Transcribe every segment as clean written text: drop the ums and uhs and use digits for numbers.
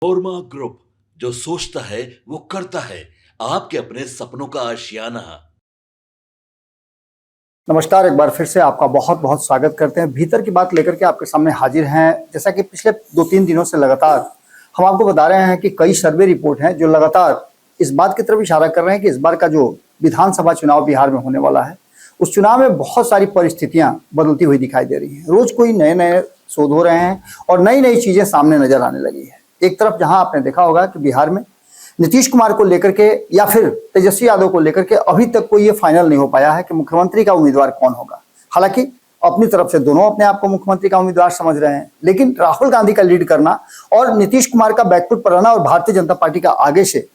ओरमा group, जो सोचता है वो करता है। आपके अपने सपनों का आशियाना। नमस्कार, एक बार फिर से आपका बहुत बहुत स्वागत करते हैं। भीतर की बात लेकर के आपके सामने हाजिर हैं। जैसा कि पिछले 2-3 दिनों से लगातार हम आपको बता रहे हैं कि कई सर्वे रिपोर्ट हैं जो लगातार इस बात की तरफ इशारा कर रहे हैं कि इस बार का जो विधानसभा चुनाव बिहार में होने वाला है, उस चुनाव में बहुत सारी परिस्थितियां बदलती हुई दिखाई दे रही हैं। रोज कोई नए नए शोध हो रहे हैं और नई नई चीजें सामने नजर आने लगी है। एक तरफ जहां आपने देखा होगा कि बिहार में नीतीश कुमार को लेकर के या फिर तेजस्वी यादव को लेकर के अभी तक कोई ये फाइनल नहीं हो पाया है कि मुख्यमंत्री का उम्मीदवार कौन होगा। हालांकि अपनी तरफ से दोनों अपने आप को मुख्यमंत्री का उम्मीदवार समझ रहे हैं, लेकिन राहुल गांधी का लीड करना और नीतीश कुमार का बैकफुट पर रहना और भारतीय जनता पार्टी का आगे से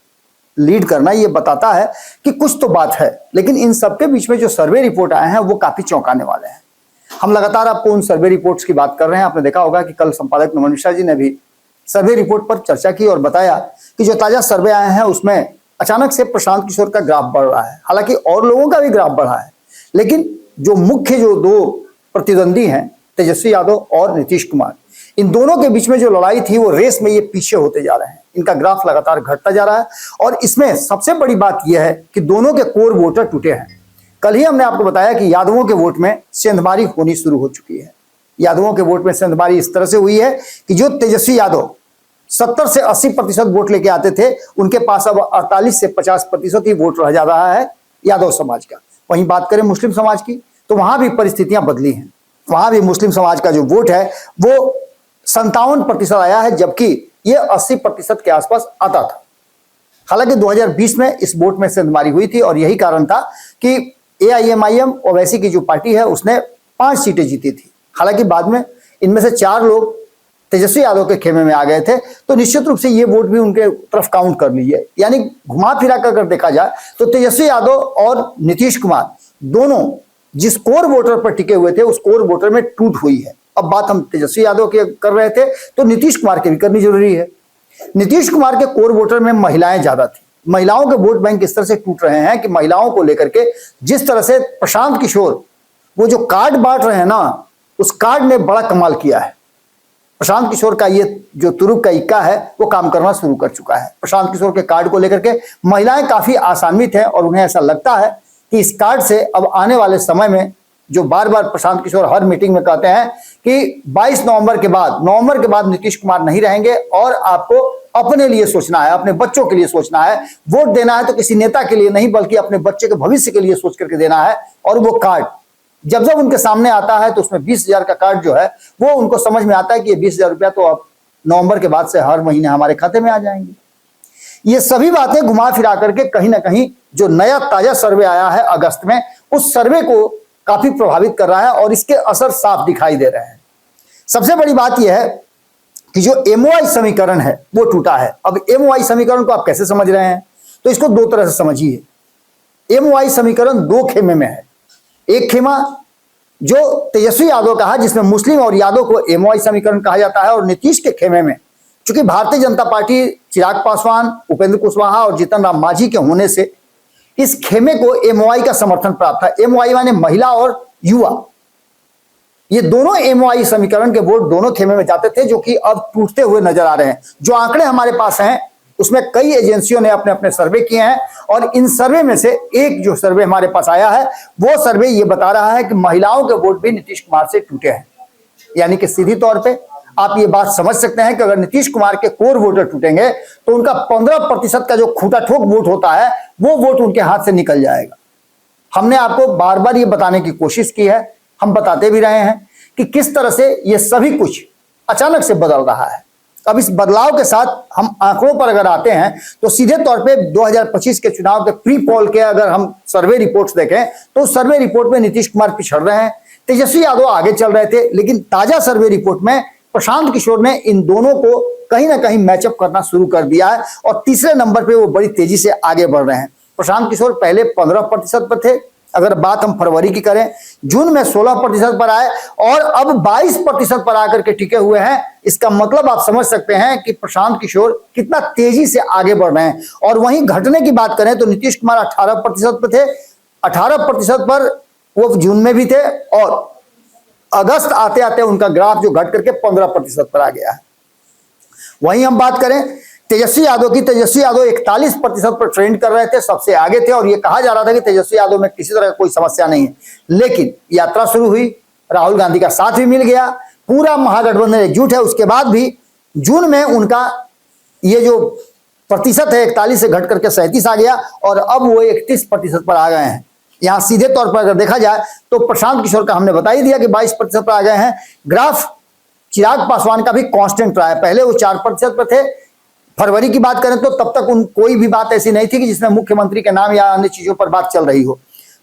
लीड करना ये बताता है कि कुछ तो बात है। लेकिन इन सबके बीच में जो सर्वे रिपोर्ट आए हैं वो काफी चौंकाने वाले हैं। हम लगातार आपको उन सर्वे रिपोर्ट्स की बात कर रहे हैं। आपने देखा होगा कि कल संपादक नमन मिश्रा जी ने भी सर्वे रिपोर्ट पर चर्चा की और बताया कि जो ताजा सर्वे आए हैं उसमें अचानक से प्रशांत किशोर का ग्राफ बढ़ रहा है। हालांकि और लोगों का भी ग्राफ बढ़ा है, लेकिन जो मुख्य जो दो प्रतिद्वंदी हैं तेजस्वी यादव और नीतीश कुमार, इन दोनों के बीच में जो लड़ाई थी वो रेस में ये पीछे होते जा रहे हैं। इनका ग्राफ लगातार घटता जा रहा है और इसमें सबसे बड़ी बात यह है कि दोनों के कोर वोटर टूटे हैं। कल ही हमने आपको बताया कि यादवों के वोट में सेंधमारी होनी शुरू हो चुकी है। यादवों के वोट में सेंधमारी इस तरह से हुई है कि जो तेजस्वी यादव 70 से 80% वोट लेके आते थे, उनके पास अब 48 से 50% ही वोट रह जा रहा है यादव समाज का। वहीं बात करें मुस्लिम समाज की, तो वहां भी परिस्थितियां बदली हैं। वहां भी मुस्लिम समाज का जो वोट है वो 57% आया है, जबकि ये 80% के आसपास आता था। हालांकि 2020 में इस वोट में सेंधमारी हुई थी और यही कारण था कि AIMIM ओवैसी की जो पार्टी है उसने 5 सीटें जीती थी। हालांकि बाद में इनमें से 4 लोग तेजस्वी यादव के खेमे में आ गए थे, तो निश्चित रूप से ये वोट भी उनके तरफ काउंट कर लीजिए। यानी घुमा फिरा कर देखा जाए तो तेजस्वी यादव और नीतीश कुमार दोनों जिस कोर वोटर पर टिके हुए थे उस कोर वोटर में टूट हुई है। अब बात हम तेजस्वी यादव की कर रहे थे तो नीतीश कुमार की भी करनी जरूरी है। नीतीश कुमार के कोर वोटर में महिलाएं ज्यादा थी। महिलाओं के वोट बैंक इस तरह से टूट रहे हैं कि महिलाओं को लेकर के जिस तरह से प्रशांत किशोर वो जो कार्ड बांट रहे हैं ना, उस कार्ड ने बड़ा कमाल किया है। प्रशांत किशोर का ये जो तुरुप का इक्का है वो काम करना शुरू कर चुका है। प्रशांत किशोर के कार्ड को लेकर के महिलाएं काफी आसान्वित हैं और उन्हें ऐसा लगता है कि इस कार्ड से अब आने वाले समय में, जो बार बार प्रशांत किशोर हर मीटिंग में कहते हैं कि 22 नवंबर के बाद नीतीश कुमार नहीं रहेंगे और आपको अपने लिए सोचना है, अपने बच्चों के लिए सोचना है। वोट देना है तो किसी नेता के लिए नहीं बल्कि अपने बच्चे के भविष्य के लिए सोच करके देना है। और वो कार्ड जब जब उनके सामने आता है तो उसमें 20,000 का कार्ड जो है वो उनको समझ में आता है कि ये 20,000 रुपया तो अब नवंबर के बाद से हर महीने हमारे खाते में आ जाएंगे। ये सभी बातें घुमा फिरा करके कहीं ना कहीं जो नया ताजा सर्वे आया है अगस्त में, उस सर्वे को काफी प्रभावित कर रहा है और इसके असर साफ दिखाई दे रहे हैं। सबसे बड़ी बात यह है कि जो MOI समीकरण है वो टूटा है। अब MOI समीकरण को आप कैसे समझ रहे हैं, तो इसको दो तरह से समझिए। MOI समीकरण 2 खेमे में है। एक खेमा जो तेजस्वी यादव का है जिसमें मुस्लिम और यादव को MOI समीकरण कहा जाता है, और नीतीश के खेमे में चूंकि भारतीय जनता पार्टी चिराग पासवान, उपेंद्र कुशवाहा और जीतन राम मांझी के होने से इस खेमे को MOI का समर्थन प्राप्त था। MOI माने महिला और युवा। ये दोनों MOI समीकरण के वोट दोनों खेमे में जाते थे, जो कि अब टूटते हुए नजर आ रहे हैं। जो आंकड़े हमारे पास हैं उसमें कई एजेंसियों ने अपने अपने सर्वे किए हैं और इन सर्वे में से एक जो सर्वे हमारे पास आया है वो सर्वे ये बता रहा है कि महिलाओं के वोट भी नीतीश कुमार से टूटे हैं। यानी कि सीधी तौर पे आप ये बात समझ सकते हैं कि अगर नीतीश कुमार के कोर वोटर टूटेंगे तो उनका 15% का जो खूटा ठोक वोट होता है वो वोट उनके हाथ से निकल जाएगा। हमने आपको बार बार ये बताने की कोशिश की है, हम बताते भी रहे हैं कि किस तरह से ये सभी कुछ अचानक से बदल रहा है। अब इस बदलाव के साथ हम आंकड़ों पर अगर आते हैं तो सीधे तौर पे 2025 के चुनाव के प्री पोल के अगर हम सर्वे रिपोर्ट्स देखें तो सर्वे रिपोर्ट में नीतीश कुमार पिछड़ रहे हैं, तेजस्वी यादव आगे चल रहे थे। लेकिन ताजा सर्वे रिपोर्ट में प्रशांत किशोर ने इन दोनों को कहीं ना कहीं मैचअप करना शुरू कर दिया है और तीसरे नंबर पे वो बड़ी तेजी से आगे बढ़ रहे हैं। प्रशांत किशोर पहले 15% पर थे, अगर बात हम फरवरी की करें, जून में 16% पर आए और अब 22% पर आकर के टिके हुए हैं। इसका मतलब आप समझ सकते हैं कि प्रशांत किशोर कितना तेजी से आगे बढ़ रहे हैं। और वहीं घटने की बात करें तो नीतीश कुमार 18% पर थे, 18% पर वो जून में भी थे और अगस्त आते आते उनका ग्राफ जो घट करके 15% पर आ गया है। वहीं हम बात करें तेजस्वी यादव की, तेजस्वी यादव 41% पर ट्रेंड कर रहे थे, सबसे आगे थे और ये कहा जा रहा था कि तेजस्वी यादव में किसी तरह कोई समस्या नहीं है। लेकिन यात्रा शुरू हुई, राहुल गांधी का साथ भी मिल गया, पूरा महागठबंधन एकजुट है। उसके बाद भी जून में उनका ये जो प्रतिशत है 41 से घट करके 37 आ गया और अब वो 31% पर आ गए हैं। यहां सीधे तौर पर अगर देखा जाए तो प्रशांत किशोर का हमने बता ही दिया कि 22% पर आ गए हैं। ग्राफ चिराग पासवान का भी कांस्टेंट रहा है, पहले वो 4% पर थे। फरवरी की बात करें तो तब तक कोई भी बात ऐसी नहीं थी कि जिसमें मुख्यमंत्री के नाम या अन्य चीजों पर बात चल रही हो।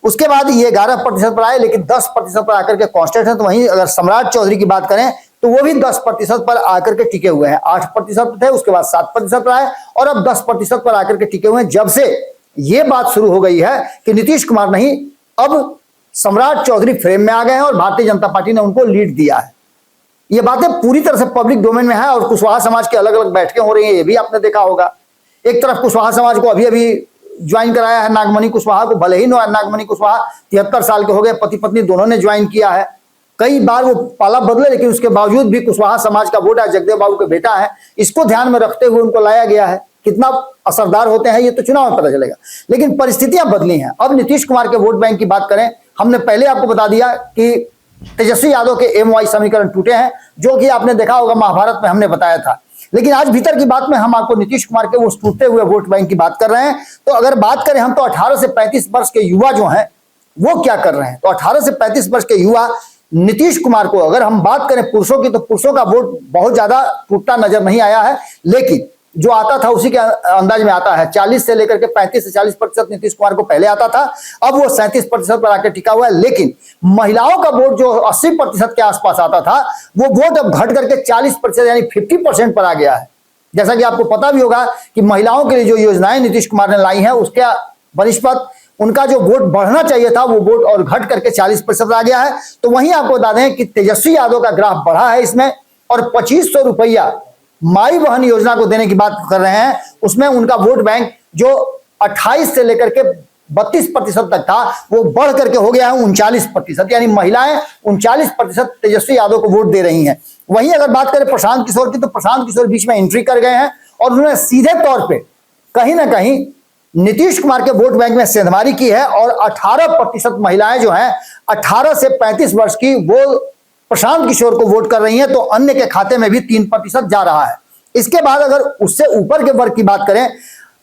उसके बाद ये 11% पर आए, लेकिन 10% पर आकर के कांस्टेंट है। तो वहीं अगर सम्राट चौधरी की बात करें तो वो भी 10% पर आकर के टिके हुए हैं। 8% थे, उसके बाद 7% पर आए और अब 10% पर आकर के टिके हुए हैं। जब से ये बात शुरू हो गई है कि नीतीश कुमार नहीं, अब सम्राट चौधरी फ्रेम में आ गए हैं और भारतीय जनता पार्टी ने उनको लीड दिया है। ये बातें पूरी तरह से पब्लिक डोमेन में है और कुशवाहा समाज की अलग अलग बैठकें हो रही हैं, ये भी आपने देखा होगा। एक तरफ कुशवाहा समाज को अभी अभी ज्वाइन कराया है नागमणि कुशवाहा को, भले ही नागमणि कुशवाहा 73 साल के हो गए, पति पत्नी दोनों ने ज्वाइन किया है। कई बार वो पाला बदले, लेकिन उसके बावजूद भी कुशवाहा समाज का वोट जगदेव बाबू के बेटा है, इसको ध्यान में रखते हुए उनको लाया गया है। कितना असरदार होते हैं ये तो चुनाव में पता चलेगा, लेकिन परिस्थितियां बदली हैं। अब नीतीश कुमार के वोट बैंक की बात करें, हमने पहले आपको बता दिया कि तेजस्वी यादव के MY समीकरण टूटे हैं, जो कि आपने देखा होगा महाभारत में हमने बताया था। लेकिन आज भीतर की बात में हम आपको नीतीश कुमार के वो टूटते हुए वोट बैंक की बात कर रहे हैं। तो अगर बात करें हम तो 18 से 35 वर्ष के युवा जो हैं वो क्या कर रहे हैं, तो 18 से 35 वर्ष के युवा नीतीश कुमार को, अगर हम बात करें पुरुषों की, तो पुरुषों का वोट बहुत ज्यादा टूटता नजर नहीं आया है, लेकिन जो आता था उसी के अंदाज में आता है। 40 से लेकर के 35 से 40% नीतीश कुमार को पहले आता था, अब वो 37% पर आकर टिका हुआ है। लेकिन महिलाओं का वोट जो 80% के आसपास आता था, वो वोट अब घट करके 40% यानी 50% पर आ गया है। जैसा कि आपको पता भी होगा कि महिलाओं के लिए जो योजनाएं नीतीश कुमार ने लाई हैं, उसके बनिस्पत उनका जो वोट बढ़ना चाहिए था वो वोट और घट करके 40% आ गया है। तो वहीं आपको बता दें कि तेजस्वी यादव का ग्राफ बढ़ा है इसमें, और 2500 रुपया माई बहन योजना को देने की बात कर रहे हैं, उसमें उनका वोट बैंक जो 28 से लेकर के 32% तक था, वो बढ़ करके हो गया है 39%, यानी महिलाएं 39% तेजस्वी यादव को वोट दे रही हैं। वहीं अगर बात करें प्रशांत किशोर की, तो प्रशांत किशोर बीच में एंट्री कर गए हैं और उन्होंने सीधे तौर पे कहीं ना कहीं नीतीश कुमार के वोट बैंक में सेंधमारी की है और 18% महिलाएं जो हैं 18 से 35 वर्ष की, वो प्रशांत किशोर को वोट कर रही हैं। तो अन्य के खाते में भी 3% जा रहा है। इसके बाद अगर उससे ऊपर के वर्ग की बात करें,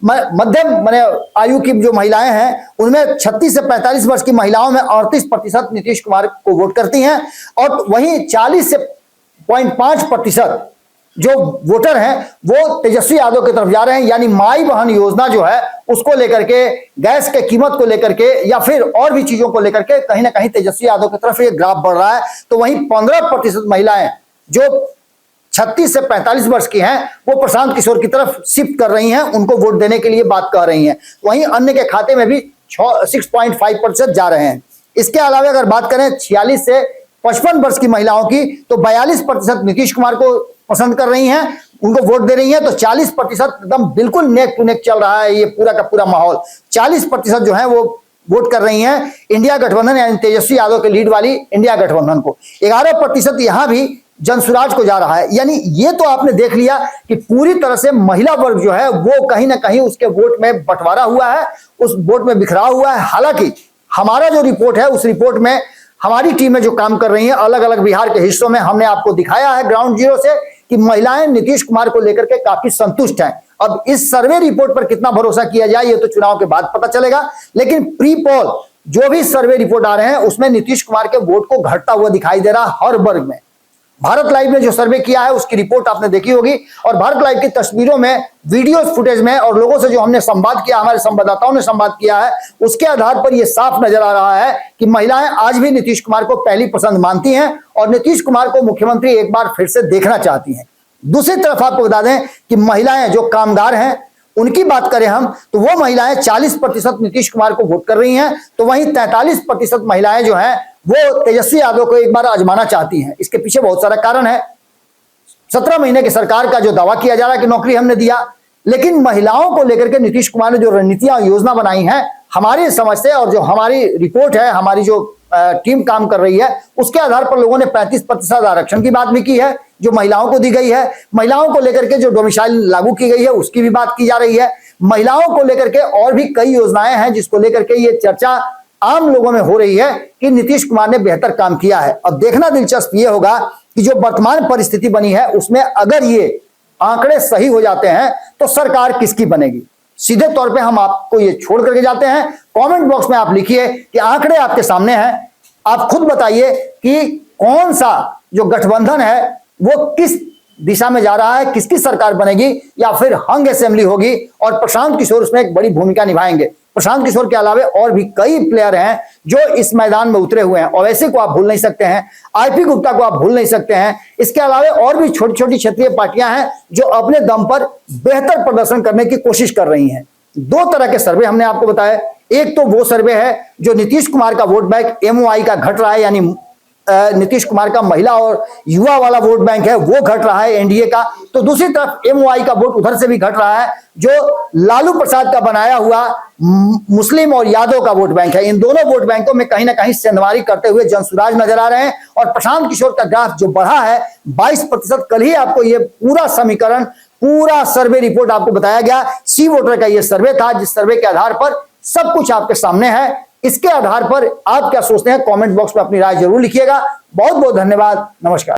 मध्यम माने आयु की जो महिलाएं हैं, उनमें 36 से 45 वर्ष की महिलाओं में 38% नीतीश कुमार को वोट करती हैं और वहीं 40 से 0.5% जो वोटर हैं वो तेजस्वी यादव की तरफ जा रहे हैं। यानी माई बहन योजना जो है उसको लेकर के, गैस के कीमत को लेकर के या फिर और भी चीजों को लेकर के कहीं ना कहीं तेजस्वी यादव की तरफ ये ग्राफ बढ़ रहा है। तो वहीं 15% महिलाएं जो 36 से 45 वर्ष की हैं, वो प्रशांत किशोर की तरफ शिफ्ट कर रही हैं, उनको वोट देने के लिए बात कर रही हैं। वहीं अन्य के खाते में भी 6.5% जा रहे हैं। इसके अलावा अगर बात करें 46 से 55 वर्ष की महिलाओं की, तो 42% नीतीश कुमार को पसंद कर रही हैं, उनको वोट दे रही हैं। तो 40% एकदम बिल्कुल नेक टू नेक चल रहा है ये पूरा का पूरा माहौल। 40% जो है वो वोट कर रही हैं इंडिया गठबंधन यानी तेजस्वी यादव के लीड वाली इंडिया गठबंधन को। 11% यहां भी जनसुराज को जा रहा है। यानी ये तो आपने देख लिया कि पूरी तरह से महिला वर्ग जो है वो कहीं ना कहीं उसके वोट में बंटवारा हुआ है, उस वोट में बिखरा हुआ है। हालांकि हमारा जो रिपोर्ट है, उस रिपोर्ट में हमारी टीमें जो काम कर रही हैं अलग अलग बिहार के हिस्सों में, हमने आपको दिखाया है ग्राउंड जीरो से कि महिलाएं नीतीश कुमार को लेकर के काफी संतुष्ट हैं। अब इस सर्वे रिपोर्ट पर कितना भरोसा किया जाए ये तो चुनाव के बाद पता चलेगा, लेकिन प्री पोल जो भी सर्वे रिपोर्ट आ रहे हैं उसमें नीतीश कुमार के वोट को घटता हुआ दिखाई दे रहा है हर वर्ग में। भारत लाइव ने जो सर्वे किया है उसकी रिपोर्ट आपने देखी होगी, और भारत लाइव की तस्वीरों में, वीडियो फुटेज में और लोगों से जो हमने संवाद किया, हमारे संवाददाताओं ने संवाद किया है, उसके आधार पर यह साफ नजर आ रहा है कि महिलाएं आज भी नीतीश कुमार को पहली पसंद मानती हैं और नीतीश कुमार को मुख्यमंत्री एक बार फिर से देखना चाहती हैं। दूसरी तरफ आपको बता दें कि महिलाएं जो कामगार हैं उनकी बात करें हम, तो वो महिलाएं 40% नीतीश कुमार को वोट कर रही हैं। तो वहीं 43% महिलाएं जो हैं वो तेजस्वी यादव को एक बार आजमाना चाहती हैं। इसके पीछे बहुत सारा कारण है। 17 महीने की सरकार का जो दावा किया जा रहा है कि नौकरी हमने दिया, लेकिन महिलाओं को लेकर के नीतीश कुमार ने जो रणनीतियां योजना बनाई हैं, हमारी समझ से और जो हमारी रिपोर्ट है, हमारी जो टीम काम कर रही है, उसके आधार पर लोगों ने 35% आरक्षण की बात भी की है। जो महिलाओं को दी गई है, महिलाओं को लेकर के जो डोमिसाइल लागू की गई है उसकी भी बात की जा रही है, महिलाओं को लेकर के और भी कई योजनाएं हैं जिसको लेकर के ये चर्चा आम लोगों में हो रही है कि नीतीश कुमार ने बेहतर काम किया है। अब देखना दिलचस्प ये होगा कि जो वर्तमान परिस्थिति बनी है उसमें अगर ये आंकड़े सही हो जाते हैं तो सरकार किसकी बनेगी। सीधे तौर पे हम आपको ये छोड़ करके जाते हैं, कमेंट बॉक्स में आप लिखिए कि आंकड़े आपके सामने हैं, आप खुद बताइए कि कौन सा जो गठबंधन है वो किस दिशा में जा रहा है, किसकी सरकार बनेगी या फिर हंग असेंबली होगी और प्रशांत किशोर उसमें एक बड़ी भूमिका निभाएंगे। प्रशांत किशोर के अलावा और भी कई प्लेयर हैं जो इस मैदान में उतरे हुए हैं, ओवैसी को आप भूल नहीं सकते हैं, आईपी गुप्ता को आप भूल नहीं सकते हैं। इसके अलावा और भी छोटी छोटी क्षेत्रीय पार्टियां हैं जो अपने दम पर बेहतर प्रदर्शन करने की कोशिश कर रही हैं। दो तरह के सर्वे हमने आपको बताया, एक तो वो सर्वे है जो नीतीश कुमार का वोट बैंक एमओआई का घट रहा है, यानी नीतीश कुमार का महिला और युवा वाला वोट बैंक है वो घट रहा है एनडीए का, तो दूसरी तरफ एमओआई का वोट उधर से भी घट रहा है जो लालू प्रसाद का बनाया हुआ मुस्लिम और यादव का वोट बैंक है। इन दोनों वोट बैंकों में कहीं ना कहीं सेंधमारी करते हुए जनसुराज नजर आ रहे हैं और प्रशांत किशोर का ग्राफ जो बढ़ा है 22%। कल ही आपको ये पूरा समीकरण, पूरा सर्वे रिपोर्ट आपको बताया गया। सी वोटर का ये सर्वे था जिस सर्वे के आधार पर सब कुछ आपके सामने है। इसके आधार पर आप क्या सोचते हैं कमेंट बॉक्स में अपनी राय जरूर लिखिएगा। बहुत बहुत धन्यवाद, नमस्कार।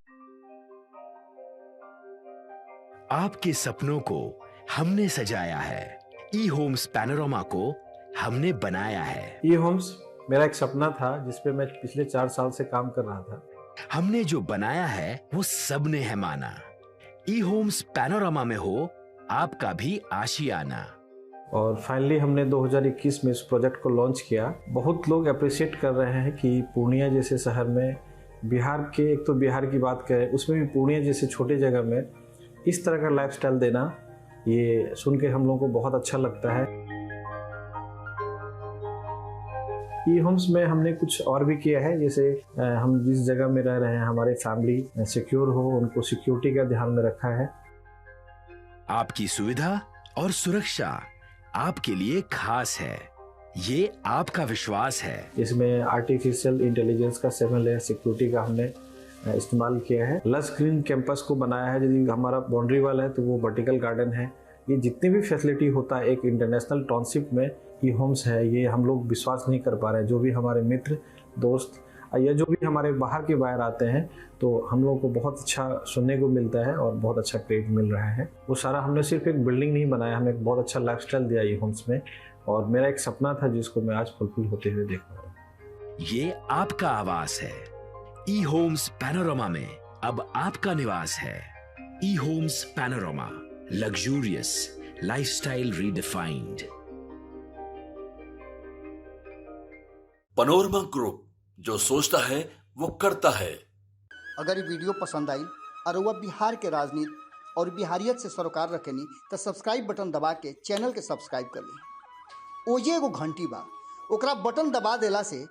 आपके सपनों को हमने सजाया है, ई होम्स पैनोरामा को हमने बनाया है। ई होम्स मेरा एक सपना था जिस पे मैं पिछले 4 साल से काम कर रहा था। हमने जो बनाया है वो सबने है माना। ई होम्स पैनोरामा में हो आपका भी आशियाना। और फाइनली हमने 2021 में इस प्रोजेक्ट को लॉन्च किया। बहुत लोग अप्रिशिएट कर रहे हैं कि पूर्णिया जैसे शहर में, बिहार के, एक तो बिहार की बात करें उसमें भी पूर्णिया जैसे छोटे जगह में इस तरह का लाइफस्टाइल देना, ये सुन के हम लोगों को बहुत अच्छा लगता है। ई होम्स में हमने कुछ और भी किया है, जैसे हम जिस जगह में रह रहे हैं हमारे फैमिली सिक्योर हो, उनको सिक्योरिटी का ध्यान में रखा है। आपकी सुविधा और सुरक्षा आपके लिए खास है, ये आपका विश्वास है। इसमें आर्टिफिशियल इंटेलिजेंस का 7 लेयर सिक्योरिटी का हमने इस्तेमाल किया है। लस ग्रीन कैंपस को बनाया है, यदि हमारा बाउंड्री वाला है तो वो वर्टिकल गार्डन है। ये जितनी भी फैसिलिटी होता है एक इंटरनेशनल टाउनशिप में ई होम्स है, ये हम लोग विश्वास नहीं कर पा रहे हैं। जो भी हमारे मित्र दोस्त या जो भी हमारे बाहर के बाहर आते हैं तो हम लोगों को बहुत अच्छा सुनने को मिलता है और बहुत अच्छा क्रेडिट मिल रहा है। वो सारा हमने सिर्फ एक बिल्डिंग नहीं बनाया, हमें एक बहुत अच्छा लाइफस्टाइल दिया ई होम्स में, और मेरा एक सपना था जिसको मैं आज फुलफिल होते हुए देख रहा हूँ। ये आपका आवास है। ई होम्स पैनोरामा में अब आपका निवास है। E homes panorama, luxurious lifestyle redefined. Panorama group, जो सोचता है वो करता है। अगर ये वीडियो पसंद आई और वह बिहार के राजनीति और बिहारियत से सरोकार रखेनी तो सब्सक्राइब बटन दबा के चैनल के सब्सक्राइब कर ली। ओजे एगो घंटी बा, ओकरा बटन दबा देला से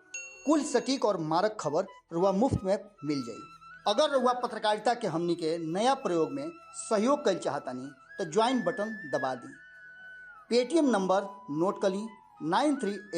कुल सटीक और मारक खबर रुआ मुफ्त में मिल जाई। अगर रुआ पत्रकारिता के हमनी के नया प्रयोग में सहयोग कर चाहतानी तो ज्वाइन बटन दबा दी। पेटीएम नंबर नोट कर ली 93